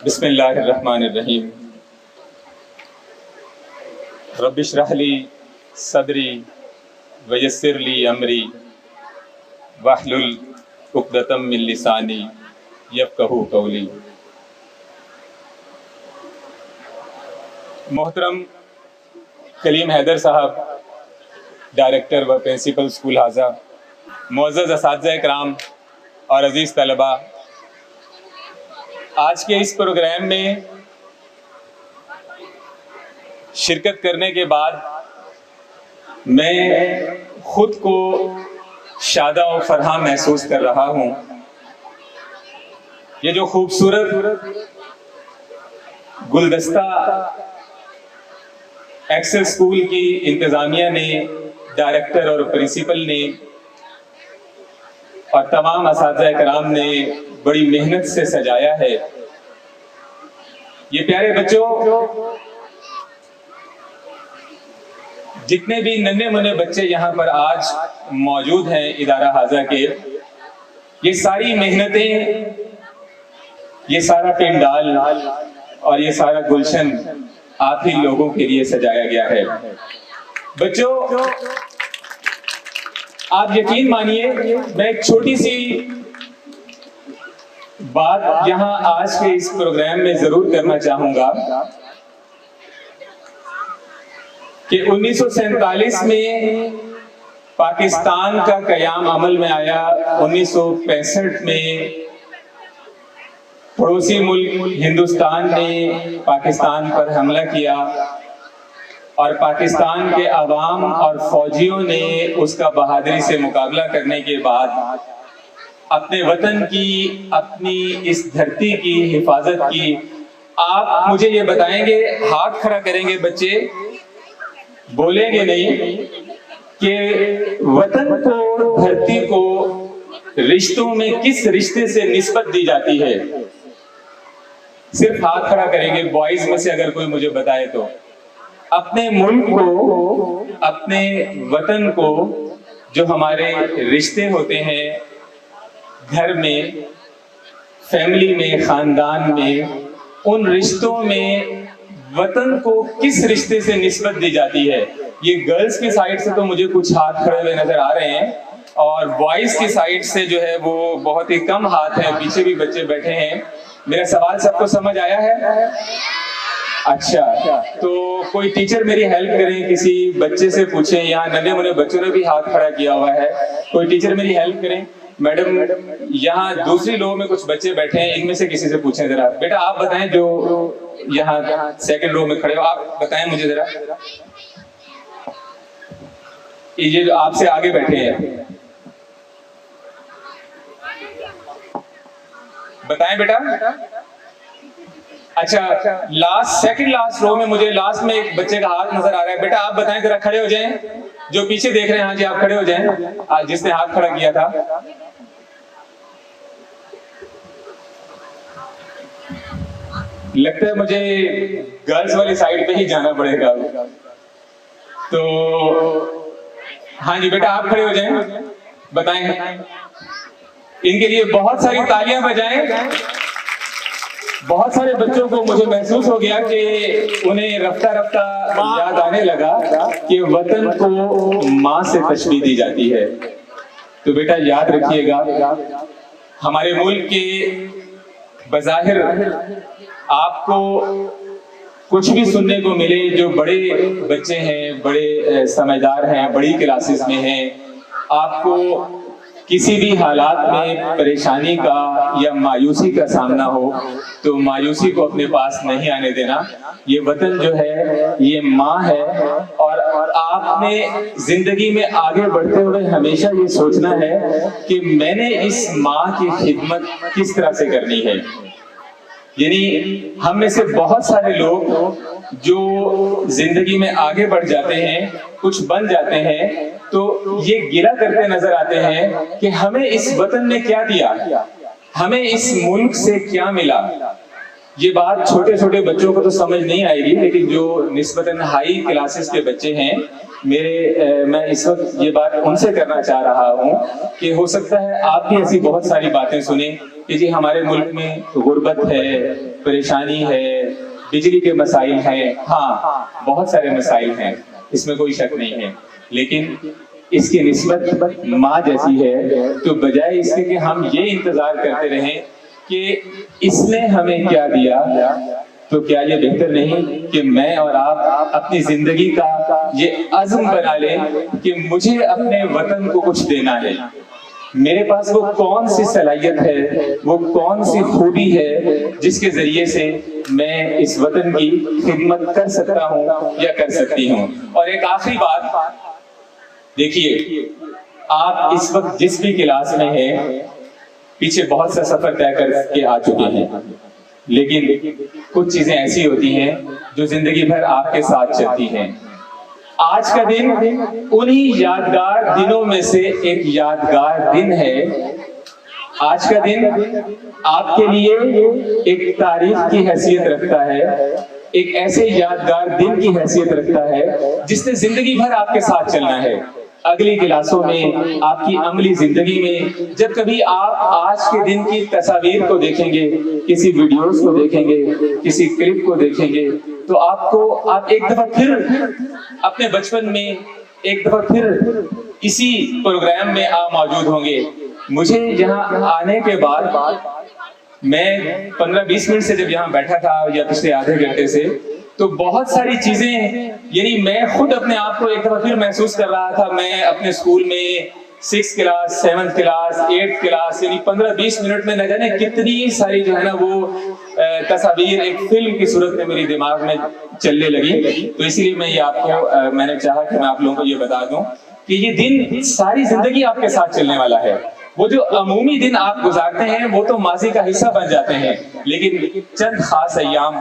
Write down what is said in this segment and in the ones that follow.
بسم اللہ الرحمن الرحیم رب اشرح لی صدری ویسر لی امری واحلل عقدۃ من لسانی یفقہوا قولی۔ محترم کلیم حیدر صاحب، ڈائریکٹر و پرنسپل اسکول ہازہ، معزز اساتذہ کرام اور عزیز طلباء، آج کے اس پروگرام میں شرکت کرنے کے بعد میں خود کو شادہ و فرحاں محسوس کر رہا ہوں۔ یہ جو خوبصورت گلدستہ ایکسل اسکول کی انتظامیہ نے، ڈائریکٹر اور پرنسپل نے اور تمام اساتذہ کرام نے بڑی محنت سے سجایا ہے، یہ پیارے بچوں، جتنے بھی ننھے منھے بچے یہاں پر آج موجود ہیں ادارہ ہازہ کے، یہ ساری محنتیں، یہ سارا پنڈال اور یہ سارا گلشن آپ ہی لوگوں کے لیے سجایا گیا ہے۔ بچوں، آپ یقین مانیے، میں ایک چھوٹی سی بات یہاں آج کے اس پروگرام میں ضرور کرنا چاہوں گا کہ 1947 میں پاکستان کا قیام عمل میں آیا۔ 1965 میں پڑوسی ملک ہندوستان نے پاکستان پر حملہ کیا اور پاکستان کے عوام اور فوجیوں نے اس کا بہادری سے مقابلہ کرنے کے بعد اپنے وطن کی، اپنی اس دھرتی کی حفاظت کی۔ آپ مجھے یہ بتائیں گے، ہاتھ کھڑا کریں گے بچے، بولیں گے نہیں، کہ وطن کو، دھرتی کو رشتوں میں کس رشتے سے نسبت دی جاتی ہے؟ صرف ہاتھ کھڑا کریں گے بوائز میں سے اگر کوئی مجھے بتائے تو۔ اپنے ملک کو، اپنے وطن کو، جو ہمارے رشتے ہوتے ہیں گھر میں، فیملی میں، خاندان میں، ان رشتوں میں وطن کو کس رشتے سے نسبت دی جاتی ہے؟ یہ گرلز کی سائیڈ سے تو مجھے کچھ ہاتھ کھڑے ہوئے نظر آ رہے ہیں، اور بوائز کی سائیڈ سے جو ہے وہ بہت ہی کم ہاتھ ہیں، پیچھے بھی بچے بیٹھے ہیں۔ میرا سوال سب کو سمجھ آیا ہے؟ اچھا، تو کوئی ٹیچر میری ہیلپ کریں، کسی بچے سے پوچھیں، یہاں ننھے منھے بچوں نے بھی ہاتھ کھڑا کیا ہوا ہے، کوئی ٹیچر میری ہیلپ کریں۔ میڈم، یہاں دوسری رو میں کچھ بچے بیٹھے ہیں، ان میں سے کسی سے پوچھیں ذرا۔ بیٹا آپ بتائیں، جو یہاں سیکنڈ رو میں کھڑے ہو، آپ بتائیں مجھے ذرا، یہ جو آپ سے آگے بیٹھے ہیں، بتائیں بیٹا۔ اچھا، سیکنڈ لاسٹ رو میں مجھے لاسٹ میں ایک بچے کا ہاتھ نظر آ رہا ہے، بیٹا آپ بتائیں ذرا، کھڑے ہو جائیں، جو پیچھے دیکھ رہے ہیں، ہاں جی آپ کھڑے ہو جائیں، جس نے ہاتھ کھڑا کیا تھا۔ لگتا ہے مجھے گرلز والی سائیڈ پہ ہی جانا پڑے گا، تو ہاں جی بیٹا آپ کھڑے ہو جائیں، بتائیں۔ ان کے لیے بہت ساری تالیاں بجائیں۔ بہت سارے بچوں کو مجھے محسوس ہو گیا کہ انہیں رفتہ رفتہ یاد آنے لگا کہ وطن کو ماں سے تشبیہ دی جاتی ہے۔ تو بیٹا یاد رکھیے گا، ہمارے ملک کے بظاہر آپ کو کچھ بھی سننے کو ملے، جو بڑے بچے ہیں، بڑے سمجھدار ہیں، بڑی کلاسز میں ہیں، آپ کو کسی بھی حالات میں پریشانی کا یا مایوسی کا سامنا ہو تو مایوسی کو اپنے پاس نہیں آنے دینا۔ یہ وطن جو ہے یہ ماں ہے، اور آپ نے زندگی میں آگے بڑھتے ہوئے ہمیشہ یہ سوچنا ہے کہ میں نے اس ماں کی خدمت کس طرح سے کرنی ہے۔ یعنی ہم میں سے بہت سارے لوگ جو زندگی میں آگے بڑھ جاتے ہیں، کچھ بن جاتے ہیں، تو یہ گلہ کرتے نظر آتے ہیں کہ ہمیں اس وطن نے کیا دیا، ہمیں اس ملک سے کیا ملا۔ یہ بات چھوٹے چھوٹے بچوں کو تو سمجھ نہیں آئے گی، لیکن جو نسبتاً ہائی کلاسز کے بچے ہیں میں اس وقت یہ بات ان سے کرنا چاہ رہا ہوں کہ ہو سکتا ہے آپ بھی ایسی بہت ساری باتیں سنیں کہ جی ہمارے ملک میں غربت ہے، پریشانی ہے، بجلی کے مسائل ہیں. ہاں بہت سارے مسائل ہیں، اس میں کوئی شک نہیں ہے، لیکن اس کی نسبت ماں جیسی ہے. تو بجائے اس کے کہ ہم یہ انتظار کرتے رہیں کہ اس نے ہمیں کیا دیا، تو کیا یہ بہتر نہیں کہ میں اور آپ اپنی زندگی کا یہ عزم بنا لیں کہ مجھے اپنے وطن کو کچھ دینا ہے. میرے پاس وہ کون سی صلاحیت ہے، وہ کون سی خوبی ہے جس کے ذریعے سے میں اس وطن کی خدمت کر سکتا ہوں یا کر سکتی ہوں. اور ایک آخری بات دیکھیے، آپ اس وقت جس بھی کلاس میں ہیں پیچھے بہت سا سفر طے کر کے آ چکے ہیں، لیکن کچھ چیزیں ایسی ہوتی ہیں جو زندگی بھر آپ کے ساتھ چلتی ہیں. آج کا دن انہی یادگار دنوں میں سے ایک یادگار دن ہے. آج کا دن آپ کے لیے ایک تاریخ کی حیثیت رکھتا ہے، ایک ایسے یادگار دن کی حیثیت رکھتا ہے جس نے زندگی بھر آپ کے ساتھ چلنا ہے. اگلی کلاسوں میں، آپ کی عملی زندگی میں جب کبھی آپ آج کے دن کی تصاویر کو دیکھیں گے، کسی ویڈیوز کو دیکھیں گے، کسی کلپ کو دیکھیں گے، تو آپ ایک دفعہ پھر اپنے بچپن میں، ایک دفعہ پھر اسی پروگرام میں موجود ہوں گے. مجھے یہاں آنے کے بعد میں 15-20 منٹ سے جب یہاں بیٹھا تھا یا پچھلے آدھے گھنٹے سے، تو بہت ساری چیزیں، یعنی میں خود اپنے آپ کو ایک دفعہ پھر محسوس کر رہا تھا. میں اپنے اسکول میں 6th class, 7th class, 8th class, یعنی 15-20 منٹ میں نہ جانے کتنی ساری جو ہے نا وہ تصاویر ایک فلم کی صورت میں میری دماغ میں چلنے لگی. تو اسی لیے میں نے چاہا کہ میں آپ لوگوں کو یہ بتا دوں کہ یہ دن ساری زندگی آپ کے ساتھ چلنے والا ہے. وہ جو عمومی دن آپ گزارتے ہیں وہ تو ماضی کا حصہ بن جاتے ہیں، لیکن چند خاص ایام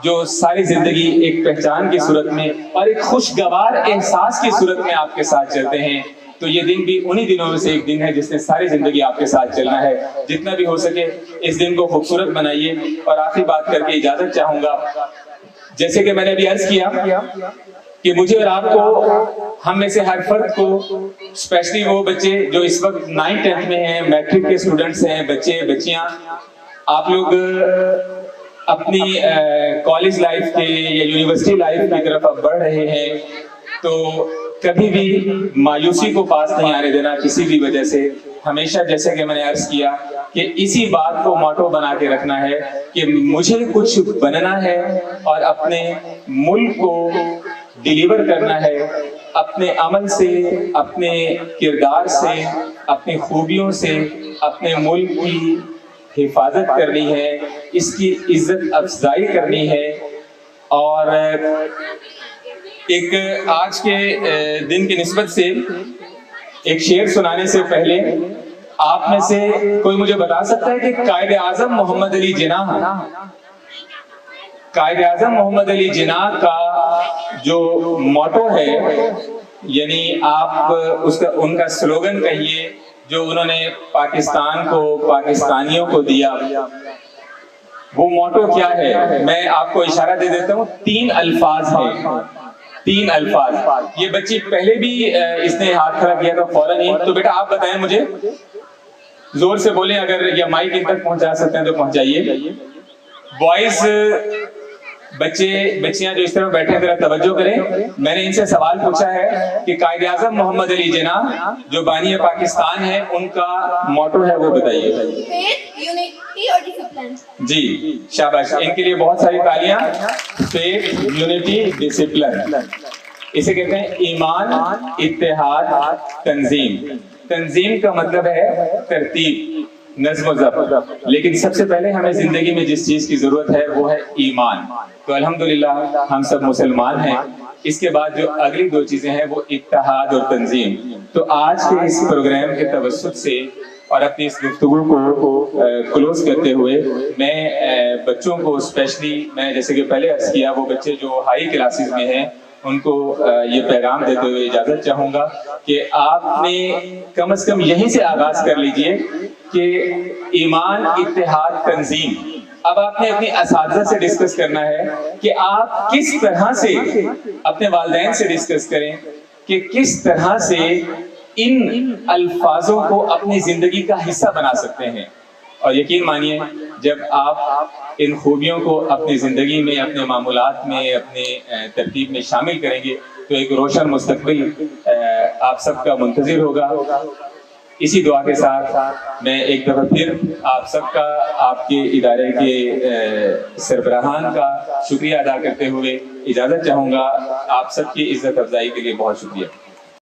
جو ساری زندگی ایک پہچان کی صورت میں اور ایک خوشگوار احساس کی صورت میں آپ کے ساتھ چلتے ہیں، تو یہ دن بھی انہی دنوں میں سے ایک دن ہے جس نے ساری زندگی آپ کے ساتھ چلنا ہے. جتنا بھی ہو سکے اس دن کو خوبصورت بنائیے. اور آخری بات کر کے اجازت چاہوں گا، جیسے کہ میں نے ابھی عرض کیا کہ مجھے اور آپ کو، ہم میں سے ہر فرد کو، اسپیشلی وہ بچے جو اس وقت 9th 10th میں ہیں، میٹرک کے اسٹوڈنٹس ہیں، بچے بچیاں، آپ لوگ اپنی کالج لائف کے یا یونیورسٹی لائف کی طرف اب بڑھ رہے ہیں، تو کبھی بھی مایوسی کو پاس نہیں آنے دینا کسی بھی وجہ سے. ہمیشہ جیسے کہ میں نے عرض کیا کہ اسی بات کو موٹو بنا کے رکھنا ہے کہ مجھے کچھ بننا ہے اور اپنے ملک کو ڈیلیور کرنا ہے، اپنے عمل سے، اپنے کردار سے، اپنی خوبیوں سے اپنے ملک کی حفاظت کرنی ہے، اس کی عزت افزائی کرنی ہے. اور ایک آج کے دن کی نسبت سے ایک شعر سنانے سے پہلے آپ میں سے کوئی مجھے بتا سکتا ہے کہ قائد اعظم محمد علی جناح، قائد اعظم محمد علی جناح کا جو موٹو ہے، یعنی آپ ان کا سلوگن کہیے جو انہوں نے پاکستان کو، پاکستانیوں کو دیا، وہ موٹو کیا ہے؟ میں آپ کو اشارہ دے دیتا ہوں. 3 الفاظ ہیں، 3 الفاظ. یہ بچی پہلے بھی اس نے ہاتھ کھڑا کیا تھا فوراً ہی. تو بیٹا آپ بتائیں مجھے، زور سے بولیں، اگر یا مائک ان تک پہنچا سکتے ہیں تو پہنچائیے. بوائز، بچے بچیاں جو اس طرح بیٹھے ہیں ذرا توجہ کریں. میں نے ان سے سوال پوچھا ہے کہ قائد اعظم محمد علی جناح جو بانی پاکستان ہے، ان کا موٹو ہے، وہ بتائیے. فیتھ، یونٹی اور ڈسپلن. جی شاباش، ان کے لیے بہت ساری تالیاں. فیتھ، یونٹی، ڈسپلن، اسے کہتے ہیں ایمان، اتحاد، تنظیم. تنظیم کا مطلب ہے ترتیب، نظم و ضبط. لیکن سب سے پہلے ہمیں زندگی میں جس چیز کی ضرورت ہے وہ ہے ایمان. تو الحمدللہ ہم سب مسلمان ہیں. اس کے بعد جو اگلی 2 چیزیں ہیں وہ اتحاد اور تنظیم. تو آج کے اس پروگرام کے توسط سے اور اپنی اس گفتگو کو کلوز کرتے ہوئے میں بچوں کو اسپیشلی، میں جیسے کہ پہلے عرض کیا، وہ بچے جو ہائی کلاسز میں ہیں ان کو یہ پیغام دیتے ہوئے اجازت چاہوں گا کہ آپ نے کم از کم یہیں سے آغاز کر لیجئے کہ ایمان، اتحاد، تنظیم اب آپ نے اپنی اساتذہ سے ڈسکس کرنا ہے کہ آپ کس طرح سے اپنے والدین سے ڈسکس کریں کہ کس طرح سے ان الفاظوں کو اپنی زندگی کا حصہ بنا سکتے ہیں. اور یقین مانیے جب آپ ان خوبیوں کو اپنی زندگی میں، اپنے معمولات میں، اپنے ترتیب میں شامل کریں گے تو ایک روشن مستقبل آپ سب کا منتظر ہوگا. اسی دعا کے ساتھ میں ایک دفعہ پھر آپ سب کا، آپ کے ادارے کے سربراہان کا شکریہ ادا کرتے ہوئے اجازت چاہوں گا. آپ سب کی عزت افزائی کے لیے بہت شکریہ.